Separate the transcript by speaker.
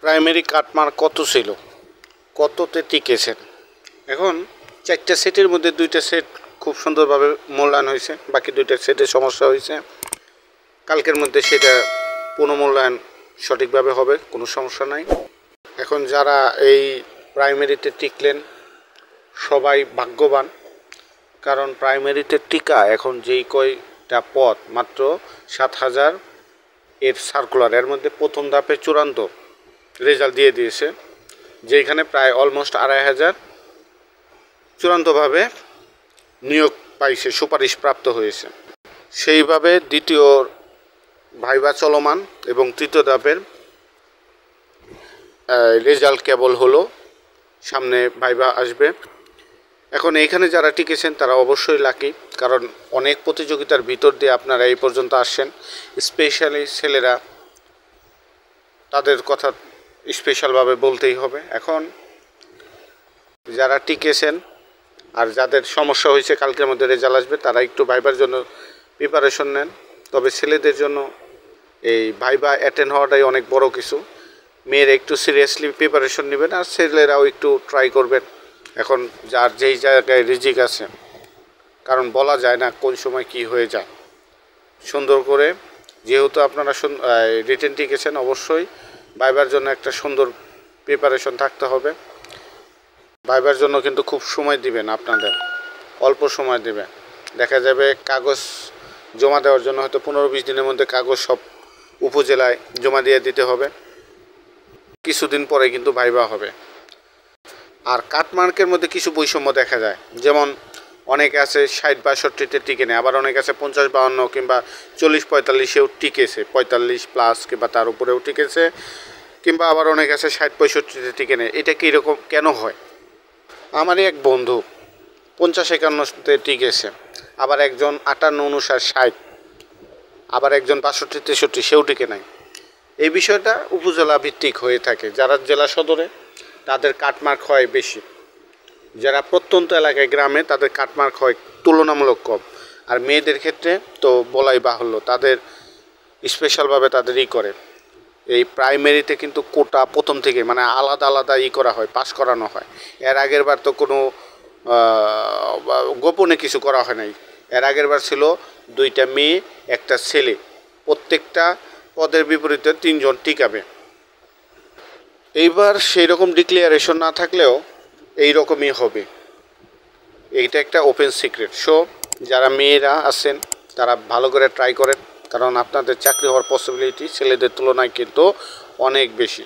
Speaker 1: Primary cut mark কত ছিল, কততে টিকেছেন? এখন 4টা সেটের মধ্যে 2টা সেট খুব সুন্দরভাবে মূল্যায়ন হয়েছে, বাকি 2টা সেটের সমস্যা হয়েছে। কালকের মধ্যে সেটা পুনর্মূল্যায়ন সঠিকভাবে হবে, কোনো সমস্যা নাই। এখন যারা এই প্রাইমারিতে টিকলেন সবাই ভাগ্যবান, কারণ প্রাইমারিতে টিকা এখন যেই কয়টা পদ মাত্র 7,000 এর সার্কুলার, এর মধ্যে প্রথম ধাপে চূড়ান্ত রেজাল্ট দিয়ে দিয়েছে, যেখানে প্রায় অলমোস্ট 2,500 চূড়ান্তভাবে নিয়োগ পাইছে, সুপারিশ প্রাপ্ত হয়েছে। সেইভাবে দ্বিতীয় ভাইবা চলমান এবং তৃতীয় ধাপের রেজাল্ট কেবল হলো, সামনে ভাইবা আসবে। এখন এইখানে যারা টিকেছেন তারা অবশ্যই লাকি, কারণ অনেক প্রতিযোগিতার ভিতর দিয়ে আপনারা এই পর্যন্ত আসছেন। স্পেশালি ছেলেরা, তাদের কথা স্পেশালভাবে বলতেই হবে। এখন যারা টিকেছেন আর যাদের সমস্যা হয়েছে, কালকের মধ্যে রেজাল্ট আসবে, তারা একটু ভাইবার জন্য প্রিপারেশন নেন। তবে ছেলেদের জন্য এই ভাইবা অ্যাটেন্ড হওয়াটাই অনেক বড় কিছু। মেয়েরা একটু সিরিয়াসলি প্রিপারেশন নেবেন আর ছেলেরাও একটু ট্রাই করবেন। এখন যার যেই জায়গায় রিজিক আছে, কারণ বলা যায় না কোন সময় কি হয়ে যায়। সুন্দর করে, যেহেতু আপনারা রিটেন টিকেছেন, অবশ্যই ভাইবার জন্য একটা সুন্দর প্রিপারেশন থাকতে হবে। ভাইবার জন্য কিন্তু খুব সময় দিবেন, আপনাদের অল্প সময় দেবেন। দেখা যাবে কাগজ জমা দেওয়ার জন্য হয়তো 15-20 দিনের মধ্যে কাগজ সব উপজেলায় জমা দিয়ে দিতে হবে। কিছুদিন পরে কিন্তু ভাইবা হবে। আর কাটমার্কের মধ্যে কিছু বৈষম্য দেখা যায়, যেমন অনেকে আছে 60-62তে টিকে নেয়, আবার অনেকে আছে 50-52 কিংবা 40-45-এও টিকেছে, 45+ কিংবা তার উপরেও টিকেছে, কিংবা আবার অনেকে আছে 60-65তে টিকে নেয়। এটা কি এরকম কেন হয়? আমারই এক বন্ধু 50-51তে টিকেছে, আবার একজন 58-59-60, আবার একজন 62-63 সেও টিকে নাই। এই বিষয়টা উপজেলা ভিত্তিক হয়ে থাকে। যারা জেলা সদরে তাদের কাটমার্ক হয় বেশি, যারা প্রত্যন্ত এলাকায় গ্রামে তাদের কাটমার্ক হয় তুলনামূলক কম। আর মেয়েদের ক্ষেত্রে তো বলাই বাহুল্য, তাদের স্পেশালভাবে তাদের করে। এই প্রাইমারিতে কিন্তু কোটা প্রথম থেকে মানে আলাদা আলাদা করা হয়, পাস করানো হয়। এর আগের বার তো কোনো গোপনে কিছু করা হয় নাই। এর আগের বার ছিল 2টা মেয়ে 1টা ছেলে, প্রত্যেকটা পদের বিপরীতে 3 জন টিকাবে। এইবার সেই রকম ডিক্লিয়ারেশন না থাকলেও এই রকমই হবে, এইটা একটা ওপেন সিক্রেট। সো যারা মেয়েরা আছেন তারা ভালো করে ট্রাই করেন, কারণ আপনাদের চাকরি হওয়ার পসিবিলিটি ছেলেদের তুলনায় কিন্তু অনেক বেশি।